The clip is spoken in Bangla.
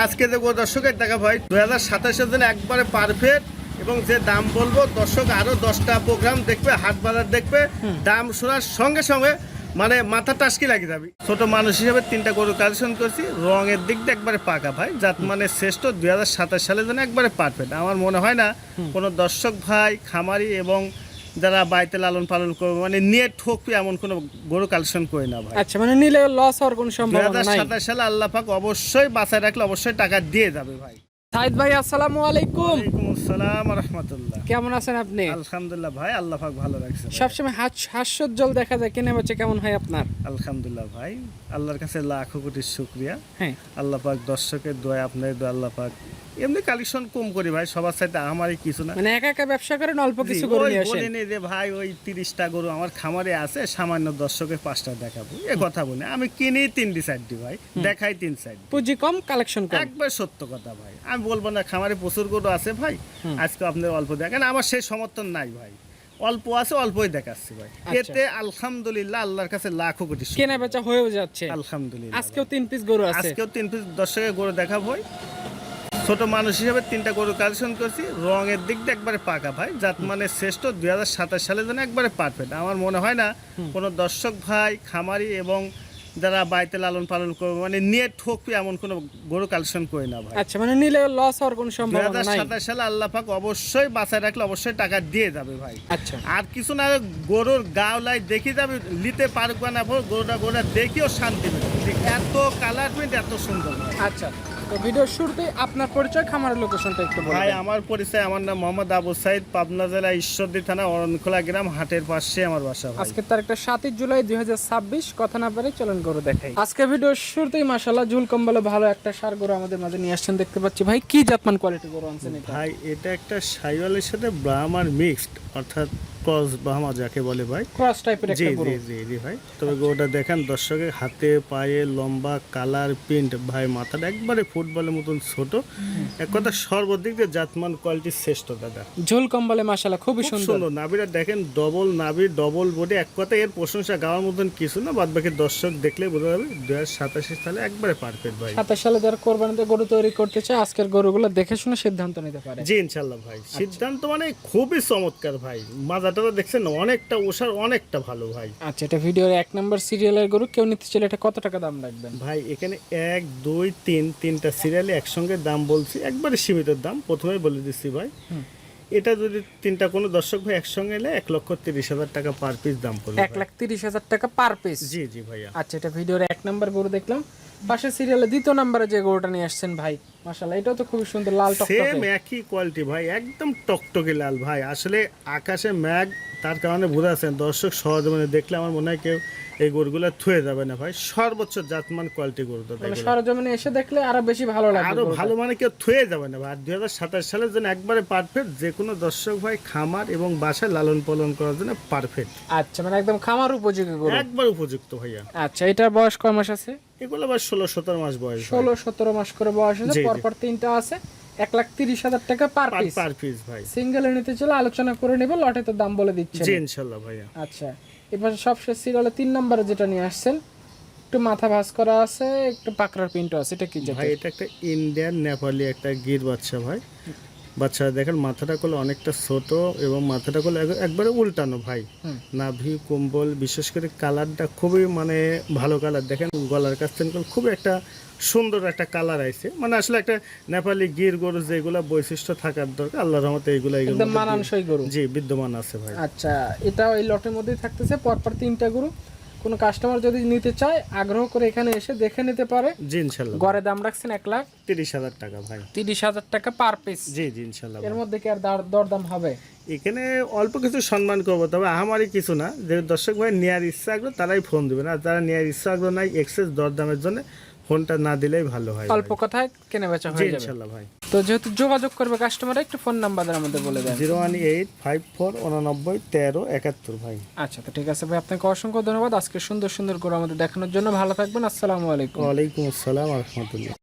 আজকে দেখবো দর্শকের দেখা ভাই 2027-এর জন্য একবারে পারফেক্ট এবং যে দাম বলবো দর্শক আরো 10টা প্রোগ্রাম দেখবে, হাট বাজার দেখবে, দাম শোনার সঙ্গে সঙ্গে মানে মাথা টাসকি লাগে যাবে। ছোট মানুষ হিসেবে 3টা গরু কালেকশন করছি, রঙের দিক দিয়ে একবারে পাকা ভাই, জাত মানে শ্রেষ্ঠ 2027 সালের জন্য একবারে পারফেক্ট। আমার মনে হয় না কোনো দর্শক ভাই খামারি এবং যারা বাড়িতে লালন পালন করবে মানে নিয়ে ঠকবে এমন কোনো গরু কালেকশন করে না ভাই। আচ্ছা, মানে নিলে লস হওয়ার কোনো সম্ভাবনা নাই। 2027 সালে আল্লাহ পাক অবশ্যই বাঁচায় রাখলে অবশ্যই টাকা দিয়ে যাবে ভাই। সাইদ ভাই আসসালামু আলাইকুম। ওয়ালাইকুম আসসালাম ওয়া রাহমাতুল্লাহ। কেমন আছেন আপনি? আলহামদুলিল্লাহ ভাই, আল্লাহ পাক ভালো রাখছে। সবসময় হাস্যোজ্জ্বল দেখা যায়, কেনা বেচে কেমন হয় আপনার? আলহামদুলিল্লাহ ভাই, আল্লাহর কাছে লাখো কোটি শুকরিয়া। হ্যাঁ, আল্লাহ পাক দর্শকের দোয়া, আপনাদের দোয়া, আল্লাহ পাক এমনি কালেকশন কম করি ভাই, সবার সাথে আমারই কিছু না। মানে একা একা ব্যবসা করেন, অল্প কিছু জি, করে ওই নিয়ে আসেন। বলিনি যে ভাই ওই 30টা গরু আমার খামারে আছে, সামান্য দর্শকের 5টা দেখাবো এ কথা বলি, আমি কিনি 3টি 4টি ভাই, দেখাই 3-4টি। পুঁজি কম, কালেকশন কম। একবার সত্য কথা ভাই, আমি বলবো না খামারে প্রচুর গরু আছে ভাই, আজকে আপনার অল্প দেখেন, আমার সেই সমর্থন নাই ভাই, অল্প আছে অল্পই দেখাচ্ছি ভাই। আচ্ছা। এতে আলহামদুলিল্লাহ আল্লাহর কাছে লাখো কোটি শুকরিয়া। কেনা বেচা হয়েও যাচ্ছে আলহামদুলিল্লাহ। আজকেও 3 পিস গরু আছে। আজকেও 3 পিস দর্শকের গরু দেখাবো ভাই। ছোট মানুষ হিসেবে 3টা গরু কালেকশন করছি, রঙের দিক দিয়ে একবারে পাকা ভাই, জাত মানে শ্রেষ্ঠ 2027 সালের জন্য একবারে পারফেক্ট। আমার মনে হয় না কোনো দর্শক ভাই খামারি এবং যারা বাড়িতে লালন পালন করবে মানে নিয়ে ঠকবে এমন কোনো গরু কালেকশন করে না ভাই। আচ্ছা, মানে নিলে লস হওয়ার কোনো সম্ভাবনা নাই। 2027 সালে আল্লাহ পাক অবশ্যই বাঁচায় রাখলে অবশ্যই টাকা দিয়ে যাবে ভাই। আচ্ছা, আর কিছু না, গরুর গাওলাই দেখি যাবে, নিতে পারবে না গরুটা দেখিও শান্তি পাবে, এত কালার প্রিন্ট এত সুন্দর ভাই। আচ্ছা, তো ভিডিওর শুরুতে আপনার পরিচয়, খামারের লোকেশনটা একটু ভাই বলবেন। আমার পরিচয়, আমার নাম মোহাম্মদ আবু সাইদ, পাবনা জেলা ঈশ্বরদী থানা অরণখোলা গ্রাম, হাটের পাশে আমার বাসা ভাই। আজকে তারিখটা 7 জুলাই 2026। কথা না পারে চলেন গরু দেখাই। আজকে ভিডিওর শুরুতেই মাশাআল্লাহ ঝুল কম্বলে ভালো একটা ষাঁড় গরু আমাদের মাঝে নিয়ে আসছেন দেখতে পাচ্ছি। ভাই কি জাতমান কোয়ালিটি গরু আনছেন এটা? ভাই এটা একটা সাইওয়ালের সাথে ব্রাহ্মার মিক্সড, অর্থাৎ ক্রস ব্রাহ্মা যাকে বলে ভাই। ক্রস টাইপের জি একটা গরু। জি জি জি ভাই, তবে গরুটা দেখেন দর্শকের হাতে পায়ে লম্বা, কালার প্রিন্ট ভাই, মাথাটা একবারে ফুটবলের মতন ছোট, এক কথা সর্বদিক দিয়ে জাতমান কোয়ালিটি শ্রেষ্ঠ দাদা। ঝুল কম্বলে মাশাআল্লাহ খুবই খুব সুন্দর। সুন্দর নাভিটা দেখেন, ডবল নাভি, ডবল বডি, এক কথা এর প্রশংসা গাওয়ার মতন কিছু না, বাদ বাকি দর্শক দেখলে বোঝা যাবে 2027 সালে একবারে পারফেক্ট ভাই। 27 সালে যারা কোরবানিতে গরু তৈরি করতে চায় আজকের গরুগুলো দেখে শুনে সিদ্ধান্ত নিতে পারে। জি ইনশাল্লাহ ভাই, সিদ্ধান্ত মানে খুবই চমৎকার ভাই, মাজাটা দেখছেন অনেকটা ওষার, অনেকটা ভালো ভাই। আচ্ছা, এটা ভিডিওর 1 নম্বর সিরিয়ালের গরু, কেউ নিতে চাইলে এটা কত টাকা দাম রাখবেন? ভাই এখানে 1, 2, 3 তিনটা সিরিয়ালে একসঙ্গে দাম বলছি, একবারে সীমিত দাম প্রথমেই বলে দিচ্ছি ভাই। এটা যদি 3টা কোনো দর্শক ভাই একসঙ্গে এলে 1,30,000 টাকা পার পিস দাম পড়বে। 1,30,000 টাকা পার পিস। জি জি ভাইয়া। আচ্ছা, এটা ভিডিওর 1 নম্বর গরু দেখলাম। পাশে সিরিয়ালে 2 নম্বরে যে গরুটা নিয়ে আসছেন ভাই, মাশাআল্লাহ এটাও তো খুবই সুন্দর, লাল সেম টকটকে। একই কোয়ালিটি ভাই, একদম টকটকে লাল ভাই। আসলে আকাশে মেঘ, তার কারণে বোঝা যাচ্ছে দর্শক সহজে মানে দেখলে আমার মনে হয় কেউ এই গরুগুলো থুয়ে যাবে না ভাই, সর্বোচ্চ জাতমান কোয়ালিটি গরু দাদা। মানে সরজমিনে এসে দেখলে আরো বেশি ভালো লাগবে। আরো ভালো মানে কেউ থুয়ে যাবে না ভাই। 2027 সালের জন্য একবারে পারফেক্ট, যে কোনো দর্শক ভাই খামার এবং বাসায় লালন পালন করার জন্য পারফেক্ট। আচ্ছা, মানে একদম খামার উপযোগী গরু। একবার উপযুক্ত ভাইয়া। আচ্ছা, এটার বয়স কয় মাস আছে? এগুলো আবার 16-17 মাস বয়স। 16-17 মাস করে বয়স আছে। জি, জি। পরপর 3টা আছে, 1,30,000 টাকা পার পিস। পার পিস ভাই। সিঙ্গেল নিতে চলে আলোচনা করে নেব, লটে তো দাম বলে দিচ্ছেন। জি ইনশাআল্লাহ ভাইয়া। আচ্ছা, এবার সবশেষ সিরিয়ালে 3 নম্বরে যেটা নিয়ে আসছেন, একটু মাথা ভাঁজ করা আছে, একটু পাকড়ার প্রিন্ট আছে, এটা কি ভাই জাতের? এটা একটা ইন্ডিয়ান নেপালি একটা গির বাচ্চা ভাই। বাচ্চা দেখেন মাথাটা করলে অনেকটা ছোট এবং মাথাটা করলে একবারে উল্টানো ভাই। নাভি কম্বল বিশেষ করে কালারটা খুবই মানে ভালো কালার, দেখেন গলার কাছ থেকে খুবই একটা সুন্দর একটা কালার আছে, মানে আসলে একটা নেপালি গির গরু যেগুলা বৈশিষ্ট্য থাকার দরকার আল্লাহর রহমতে এইগুলা একদম মানানসই গরু। জি বিদ্যমান আছে ভাই। আচ্ছা, এটা এই লটের মধ্যেই থাকতেছে পরপর 3টা গরু। কোনো কাস্টমার যদি নিতে চায় আগ্রহ করে এখানে এসে দেখে নিতে পারে। জি ইনশাআল্লাহ। গড়ে দাম রাখছেন 1,30,000 টাকা ভাই। 1,30,000 টাকা পার পিস। জি জি ইনশাআল্লাহ। এর মধ্যে কি আর দরদাম হবে? এখানে অল্প কিছু সম্মান করবো, তবে আমারই কিছু না, যে দর্শক ভাই নেওয়ার ইচ্ছা আগ্রহ তারাই ফোন দেবেন, আর যারা নেওয়ার ইচ্ছা আগ্রহ নাই এক্সেস দরদামের জন্য ফোনটা না দিলেই ভালো হয়। অল্প কথায় কেনা বেচা জি হয়ে যাবে ইনশাআল্লাহ ভাই। তো যেহেতু যোগাযোগ করবে কাস্টমার, একটু ফোন নাম্বার আমাদের বলে দেন। 01854891371 ভাই। আচ্ছা, তো ঠিক আছে ভাই, আপনাকে অসংখ্য ধন্যবাদ আজকে সুন্দর সুন্দর করে আমাদের দেখানোর জন্য। ভালো থাকবেন, আসসালামু আলাইকুম। ওয়ালাইকুম আসসালাম ওয়া রাহমাতুল্লাহ।